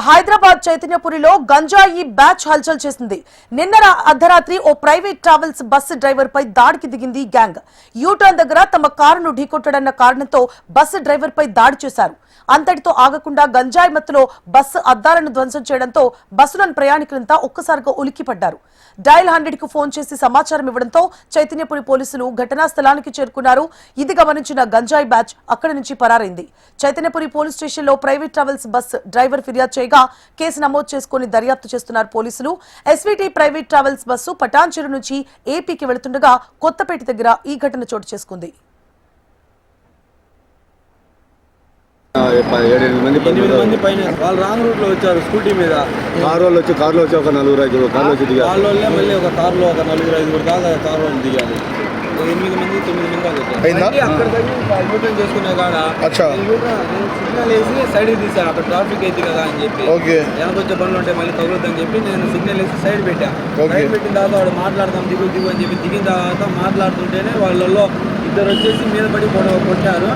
హైదరాబాద్ చైతన్యపురిలో గంజాయి బ్యాచ్ హల్చల్ చేసింది. నిన్న అర్ధరాత్రి ఓ ప్రైవేట్ ట్రావెల్స్ బస్సు డ్రైవర్ పై దాడికి దిగింది గ్యాంగ్. యూటర్న్ దగ్గర తమ కారును ఢీకొట్టడన్న కారణంతో బస్సు డ్రైవర్ పై దాడి చేశారు. అంతటితో ఆగకుండా గంజాయి మత్తులో బస్సు అద్దాలను ధ్వంసం చేయడంతో బస్సులోని ప్రయాణికులంతా ఒక్కసారిగా ఉలిక్కిపడ్డారు. డయల్ 100 కు ఫోన్ చేసి సమాచారం ఇవ్వడంతో చైతన్యపురి పోలీసులు ఘటనా స్థలానికి చేరుకున్నారు. ఇది గమనించిన గంజాయి బ్యాచ్ అక్కడి నుంచి పరారైంది. చైతన్యపురి పోలీస్ స్టేషన్లో ప్రైవేట్ ట్రావెల్స్ బస్సు డ్రైవర్ ఫిర్యాదు చేయగా కేసు నమోదు చేసుకుని దర్యాప్తు చేస్తున్నారు పోలీసులు. SVT private travels bus Patancheru నుంచి ఏపీకి వెళుతుండగా కొత్తపేట దగ్గర ఈ ఘటన చోటు చేసుకుంది. 8 మంది పైన వాళ్ళు రాంగ్ రూట్ లో వచ్చారు. స్కూటీ మీద కారులో వచ్చి ఒక 4-5 కార్లో వచ్చి దిగారు. వాళ్ళే మళ్ళీ ఒక కారులో ఒక 4-5 దాకా కారులో దిగారు. 8 మంది 9 మంది దాకా వచ్చారు. అక్కడ యూటర్న్ చేసుకునే కాడ సిగ్నల్ వేసి సైడ్ తీసాను. అక్కడ ట్రాఫిక్ అయితే కదా అని చెప్పి వెనకొచ్చే పనులు ఉంటే మళ్ళీ తగులుద్దని చెప్పి నేను సిగ్నల్ వేసి సైడ్ పెట్టాను. సైడ్ పెట్టిన తర్వాత వాడు మాట్లాడతాం దిగు అని చెప్పి దిగిన తర్వాత మాట్లాడుతుంటేనే వాళ్ళలో ఇద్దరు వచ్చేసి మీద పడి కొట్టారు.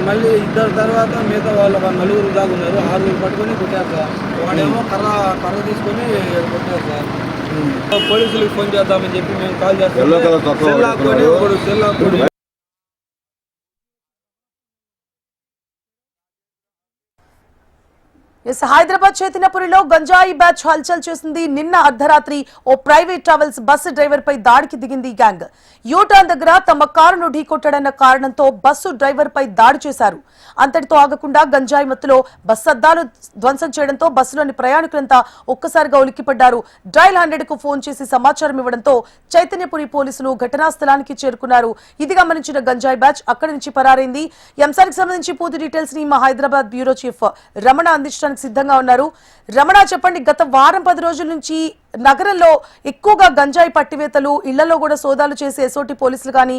మళ్ళీ ఇద్దరు తర్వాత మిగతా వాళ్ళు ఒక 4 దాకా ఉన్నారు. 6 పట్టుకొని కొట్టారు సార్. వాడేమో కర్ర తీసుకొని కొట్టారు సార్. పోలీసులకు ఫోన్ చేద్దామని చెప్పి మేము కాల్ చేస్తాం. హైదరాబాద్ చైతన్యపురిలో గంజాయి బ్యాచ్ హల్చల్ చేసింది. నిన్న అర్ధరాత్రి ఓ ప్రైవేట్ ట్రావెల్స్ బస్సు డ్రైవర్ పై దాడికి దిగింది గ్యాంగ్. యూటర్న్ దగ్గర తమ కారును ఢీకొట్టడన్న కారణంతో బస్సు డ్రైవర్ పై దాడి చేశారు. అంతటితో ఆగకుండా గంజాయి మత్తులో బస్సు అద్దాలు ధ్వంసం చేయడంతో బస్సులోని ప్రయాణికులంతా ఒక్కసారిగా ఉలిక్కిపడ్డారు. డయల్ 100 కు ఫోన్ చేసి సమాచారం ఇవ్వడంతో చైతన్యపురి పోలీసులు ఘటనా స్థలానికి చేరుకున్నారు. ఇది గమనించిన గంజాయి బ్యాచ్ అక్కడి నుంచి పరారైంది. ఈ అంశానికి సంబంధించి పూర్తి డీటెయిల్స్ ని మా హైదరాబాద్ బ్యూరో చీఫ్ రమణ అందించడానికి సిద్ధంగా ఉన్నారు. రమణ, చెప్పండి, గత వారం 10 రోజుల నుంచి నగరంలో ఎక్కువగా గంజాయి పట్టివేతలు, ఇళ్లలో కూడా సోదాలు చేసే ఎస్ఓటీ పోలీసులు కానీ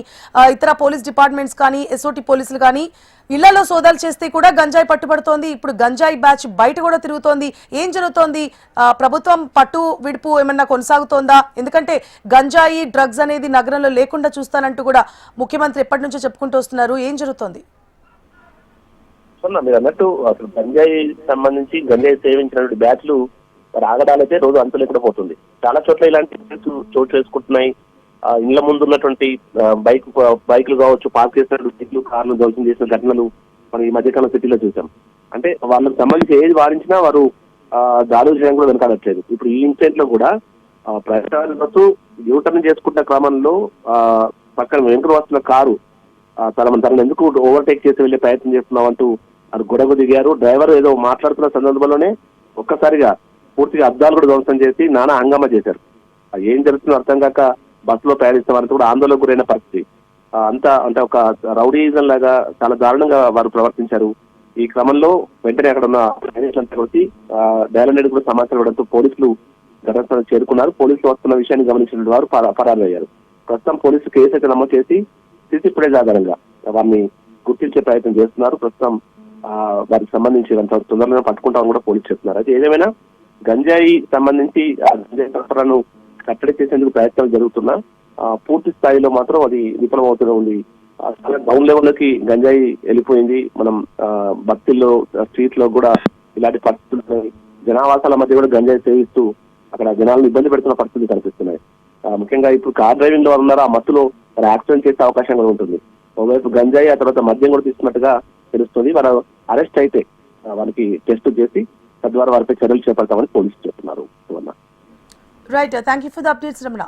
ఇతర పోలీస్ డిపార్ట్మెంట్స్ కానీ ఎస్ఓటీ పోలీసులు కానీ ఇళ్లలో సోదాలు చేస్తే కూడా గంజాయి పట్టుబడుతోంది. ఇప్పుడు గంజాయి బ్యాచ్ బయట కూడా తిరుగుతోంది. ఏం జరుగుతోంది? ప్రభుత్వం పట్టు విడుపు ఏమన్నా కొనసాగుతోందా? ఎందుకంటే గంజాయి డ్రగ్స్ అనేది నగరంలో లేకుండా చూస్తానంటూ కూడా ముఖ్యమంత్రి ఎప్పటి నుంచో చెప్పుకుంటూ వస్తున్నారు. ఏం జరుగుతోంది? మీరు అన్నట్టు అసలు గంజాయి సంబంధించి గంజాయి సేవించినటువంటి బ్యాచ్లు ఆగడాలైతే రోజు అంతు లేకుండా పోతుంది. చాలా చోట్ల ఇలాంటి చోటు చేసుకుంటున్నాయి. ఇళ్ల ముందు ఉన్నటువంటి బైకులు కావచ్చు, పార్క్ చేసినటువంటి సీట్లు, కార్లు ధ్వంసం చేసిన ఘటనలు మనం ఈ మధ్యకాలం సిటీలో చూసాం. అంటే వాళ్ళకి సంబంధించి ఏది వారించినా వారు దాడులు చేయడం కూడా వెనకాడట్లేదు. ఇప్పుడు ఈ ఇన్సిడెంట్ లో కూడా ప్రయాణ బస్సు యూటర్న్ చేసుకుంటున్న క్రమంలో పక్కన వెనుక వస్తున్న కారు తనను ఎందుకు ఓవర్టేక్ చేసి వెళ్లే ప్రయత్నం చేస్తున్నాం అంటూ అది గొడవ దిగారు. డ్రైవర్ ఏదో మాట్లాడుతున్న సందర్భంలోనే ఒక్కసారిగా పూర్తిగా అద్దాలు కూడా ధ్వంసం చేసి నానా హంగామా చేశారు. ఏం జరుగుతుందో అర్థం కాక బస్సులో ప్రయాణిస్తామని కూడా ఆందోళనకు గురైన పరిస్థితి. అంతా అంటే ఒక రౌడీజం లాగా చాలా దారుణంగా వారు ప్రవర్తించారు. ఈ క్రమంలో వెంటనే అక్కడ ఉన్న ప్రయాణికులంతా వచ్చి డయల్ 100 కూడా సమాచారం ఇవ్వడంతో పోలీసులు ఘటనాస్థలం చేరుకున్నారు. పోలీసులు వస్తున్న విషయాన్ని గమనించిన వారు పరారయ్యారు. ప్రస్తుతం పోలీసులు కేసు అయితే నమోదు చేసి సీసీ ఫుటేజ్ ఆధారంగా వారిని గుర్తించే ప్రయత్నం చేస్తున్నారు. ప్రస్తుతం వారికి సంబంధించి తొందరగా పట్టుకుంటామని కూడా పోలీసు చెప్తున్నారు. అయితే ఏదేమైనా గంజాయి సంబంధించి గంజాయి సరఫరాను కట్టడి చేసేందుకు ప్రయత్నాలు జరుగుతున్నా పూర్తి స్థాయిలో మాత్రం అది విఫలమవుతూనే ఉంది. చాలా డౌన్ లెవెల్లోకి గంజాయి వెళ్ళిపోయింది. మనం బస్తీల్లో స్ట్రీట్ లో కూడా ఇలాంటి పరిస్థితులు, జనావాసాల మధ్య కూడా గంజాయి సేవిస్తూ అక్కడ జనాలను ఇబ్బంది పెడుతున్న పరిస్థితులు కనిపిస్తున్నాయి. ముఖ్యంగా ఇప్పుడు కార్ డ్రైవింగ్ లో ఉన్నారు, ఆ మత్తులో యాక్సిడెంట్ చేసే అవకాశం కూడా ఉంటుంది. ఒకవైపు గంజాయి, ఆ తర్వాత మద్యం కూడా తీసుకున్నట్టుగా తెలుస్తుంది. వారు అరెస్ట్ అయితే వారికి టెస్ట్ చేసి తద్వారా వారిపై చర్యలు చేపడతామని పోలీసులు చెప్తున్నారు. Right, thank you for the updates Ramana.